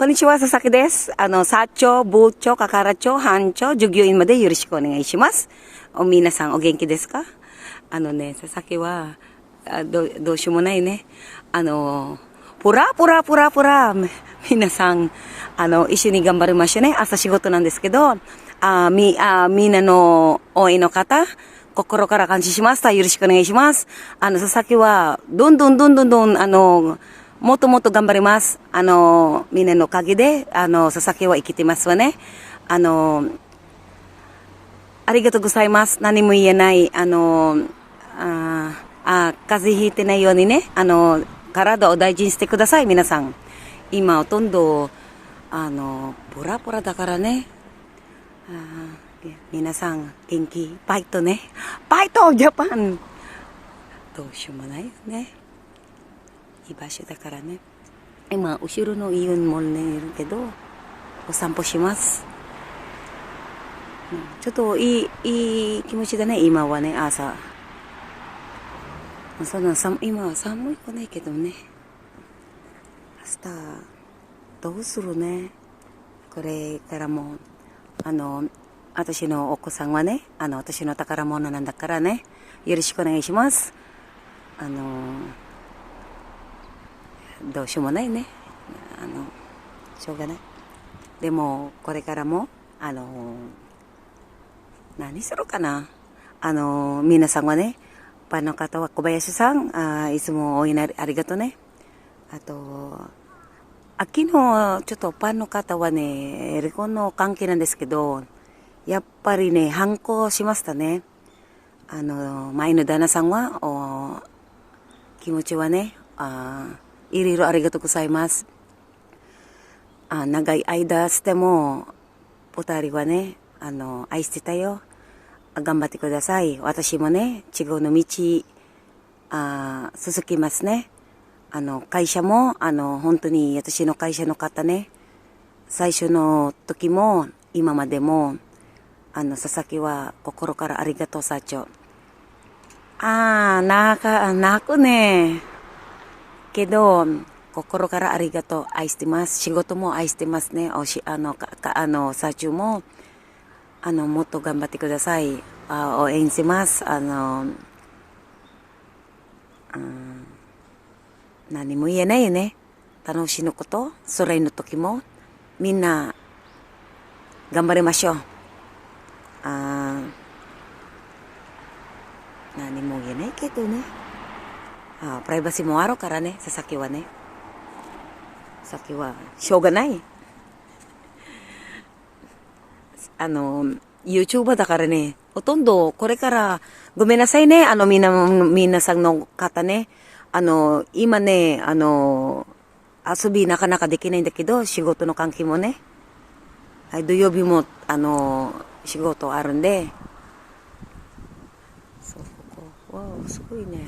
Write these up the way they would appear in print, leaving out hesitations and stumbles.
こんにちは、佐々木です。サチョ、ブーチョ、カカラチョ、ハンチョ、従業員までよろしくお願いします。皆さんお元気ですか？佐々木は、どうしようもないね。プラ、皆さん、一緒に頑張りましょうね。朝仕事なんですけど、みんなの応援の方、心から感謝します。よろしくお願いします。佐々木は、どんどん、もっともっと頑張ります。みんなのおかげで、佐々木は生きてますわね。ありがとうございます。何も言えない。風邪ひいてないようにね、体を大事にしてください、皆さん。今、ほとんど、ポラポラだからね。皆さん、元気、バイトね。バイト、ジャパン。どうしようもないよね。いい場所だからね。今、後ろのイオンモールにいるけど、お散歩します。ちょっといい気持ちだね、今はね、朝。今は寒いくないけどね。明日、どうするね。これからも、私のお子さんはね、私の宝物なんだからね、よろしくお願いします。どうしようもないね。しょうがない。でも、これからも、何するかな。皆さんはね、ファンの方は小林さん、いつもお祈りありがとうね。昨日、ちょっとファンの方はね、離婚の関係なんですけど、やっぱりね、反抗しましたね。前の旦那さんは、気持ちはね、いろいろありがとうございます。長い間しても、二人はね、愛してたよ。頑張ってください。私もね、違うの道、続きますね。会社も、本当に私の会社の方ね、最初の時も、今までも、佐々木は心からありがとう、社長。泣くね。けど、心からありがとう、愛してます。仕事も愛してますね。社長も、もっと頑張ってください。応援します。何も言えないよね。楽しいのこと、それの時も、みんな、頑張りましょう。何も言えないけどね。プライバシーもあるからね、佐々木はね。佐々木は、しょうがない。YouTuber だからね、ほとんどこれから、ごめんなさいね、皆さんの方ね。今ね、遊びなかなかできないんだけど、仕事の関係もね。はい、土曜日も、仕事あるんで。そう、ここ。わあ、すごいね。いや、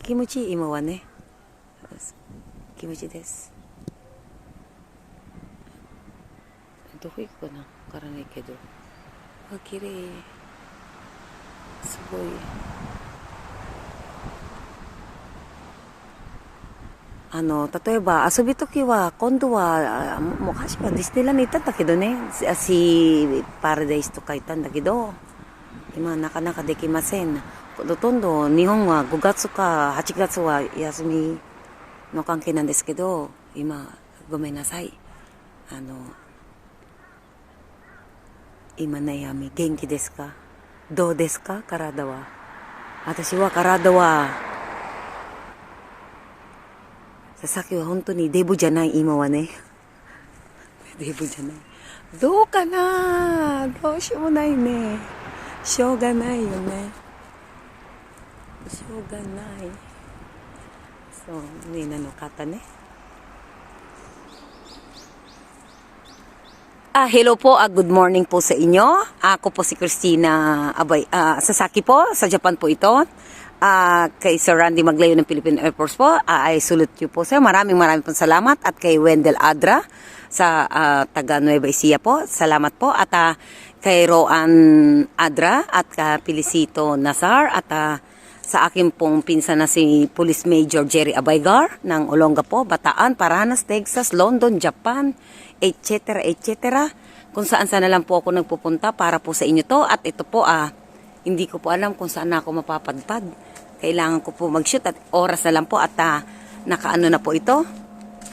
気持ちいい、今はね。気持ちいいです。どこ行くかなわからないけど。綺麗。すごい。例えば遊びときは、今度は、昔はディズニーランド行ったんだけどね、パラダイスとか行ったんだけど、今なかなかできません。ほとんど日本は5月か8月は休みの関係なんですけど、今、ごめんなさい。今悩み、元気ですか？どうですか？体は。私は体は、さっきは本当にデブじゃない、今はね。デブじゃない。どうかな？どうしようもないね。しょうがないよね。しょうがない。そう、みんなの方ね。Hello po, good morning po sa inyo. Ako po si Christina Sasaki po, sa Japan po ito. Kay Sir Randy Maglayo ng Philippine Air Force po, I salute you po sir. Maraming pong salamat. At kay Wendell Adra sa taga Nueva Ecija po, salamat po. At kay Roan Adra at Felicito Nazar at sa akin pong pinsan na si Police Major Jerry Abaygar ng Olongapo, Bataan, Paranas, Texas, London, Japan, etc. etc. Kung saan sana lang po ako nagpupunta para po sa inyo to. At ito po hindi ko po alam kung saan ako mapapadpad. Kailangan ko po mag-shoot at oras na lang po at nakaano na po ito.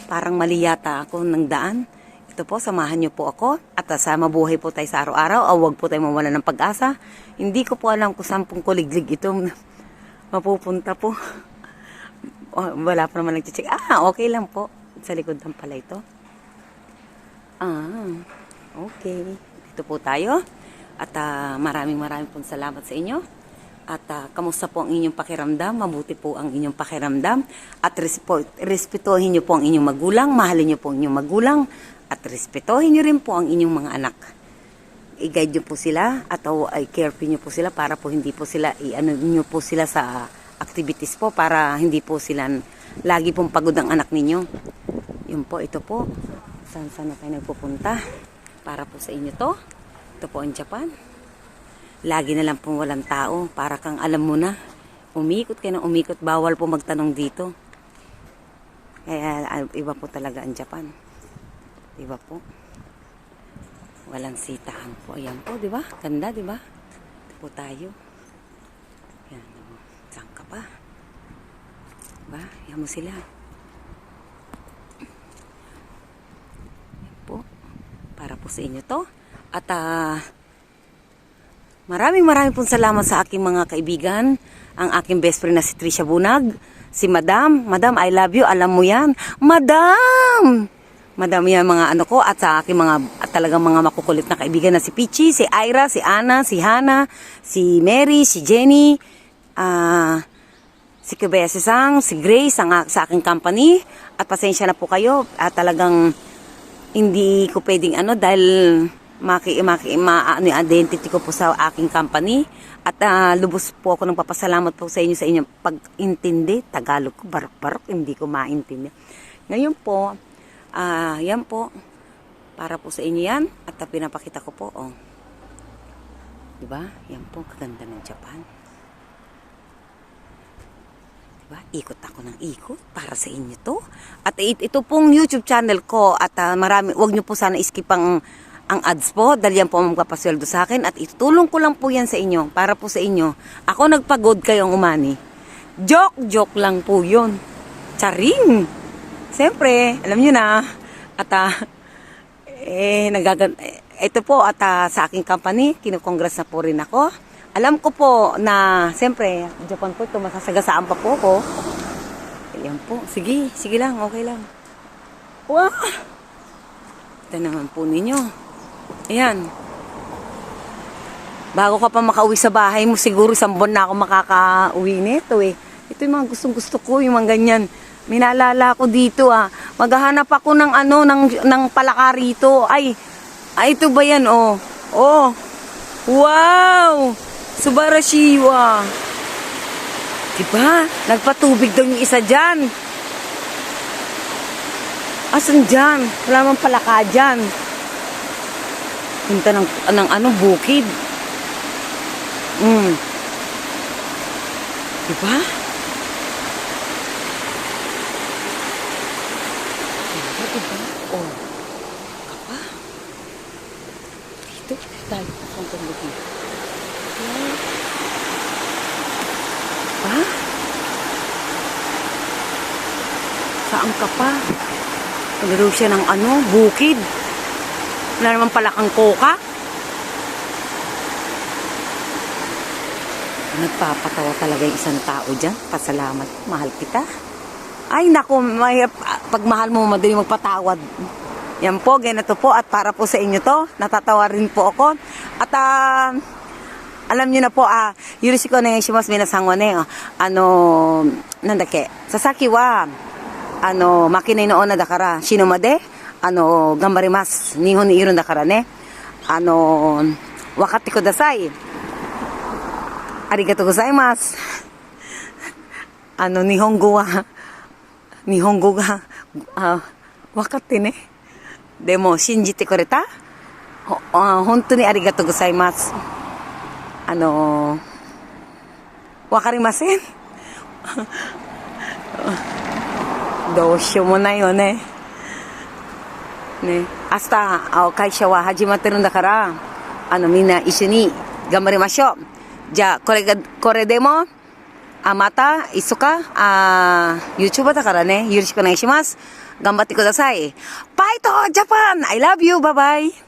Parang mali yata ako ng daan. Ito po, samahan niyo po ako at sa mabuhay po tayo sa araw-araw. Huwag po tayo mawala ng pag-asa. Hindi ko po alam kung saan pong kuliglig ito mapupunta po. Wala pa naman nag-check. Okay lang po. Sa likod lang pala ito. Okay. Dito po tayo. At maraming pong salamat sa inyo. At kamusta po ang inyong pakiramdam? Mabuti po ang inyong pakiramdam. At respetuhin niyo po ang inyong magulang. Mahalin niyo po ang inyong magulang. At respetuhin niyo rin po ang inyong mga anak. I-guide niyo po sila at i-carefree niyo po sila para po hindi po sila i-ano niyo po sila sa activities po para hindi po sila lagi pong pagod ang anak ninyo. Yun po, ito po. Saan na tayo nagpupunta? Para po sa inyo to. Ito po ang Japan. Lagi na lang pong walang tao. Para kang alam mo na. Umikot kayo ng umikot. Bawal po magtanong dito. Kaya iba po talaga ang Japan. Iba po. Walang sitahan po. Ayan po, di ba? Ganda, di ba? Ito po tayo. Ayan. Saan ka pa? Diba? Ayan mo sila. Ayan po. Para po sa inyo to. At maraming pong salamat sa aking mga kaibigan. Ang aking best friend na si Trisha Bunag. Si Madam. Madam, I love you. Alam mo yan. Madam! Madami yan mga ano ko at sa aking mga at talagang mga makukulit na kaibigan na si Pichi, si Ira, si Ana, si Hana, si Mary, si Jenny, si Kubesesang, si Grace sa aking company. At pasensya na po kayo at talagang hindi ko pwedeng dahil identity ko po sa aking company. At lubos po ako ng papasalamat po sa inyong pag-intindi. Tagalog ko, barok-barok, hindi ko maintindihan. Ngayon po, yan po. Para po sa inyo yan. At pinapakita ko po. Diba? Yan po. Kaganda ng Japan. Diba? Ikot ako ng ikot. Para sa inyo to. At ito pong YouTube channel ko. At wag nyo po sana skip ang ads po. Dahil yan po ang magpapasweldo sa akin. At itulong ko lang po yan sa inyo. Para po sa inyo. Ako nagpagod kayong umani. Joke lang po yun. Charing! Siyempre, alam nyo na, at ito po, at sa aking company, kinukongress na po rin ako. Alam ko po na, siyempre, Japan po ito, masasagasaan pa po ako. Ayan po, sige lang, okay lang. Wow! Ito naman po ninyo. Ayan. Bago ka pa makauwi sa bahay mo, siguro isang buwan na ako makakauwi nito eh. Ito yung mga gustong-gusto ko, yung mga ganyan. Minalala ko dito Maghahanap ako ng ng palaka rito. Ay, ito ba yan wow! Subarashiwa. Diba? Nagpatubig daw yung isa dyan. Asan dyan? Wala mang palaka dyan. Punta ng bukid. Diba? Kapa. Dito tayo papuntang lagi. Pa? Saan ka pa? Naglaro siya ng bukid. Wala naman pala kang koka. Nagpapatawa talaga yung isang tao dyan. Pasalamat. Mahal kita. Ay, naku, pag mahal mo, madali magpatawad. Yan po, ganito po. At para po sa inyo to, natatawa rin po ako. At, alam nyo na po, yurishiko onegaishimasu minasan wa ne, nandake, Sasaki wa, makinai no onna dakara, shinomade, gambarimasu. Nihon ni iru dakara ne. Wakatte kudasai. Arigatou gozaimasu. Nihongo ga, wakatte ne. Demo, shinjite kureta? Hontou ni arigatou gozaimasu. わかりませんどうしようもないよね。ね、明日、会社は始まってるんだから、みんな一緒に頑張りましょう。じゃあ、これでも、また、いつか、YouTuber だからね、よろしくお願いします。頑張ってください。バイトジャパン I love you! バイバイ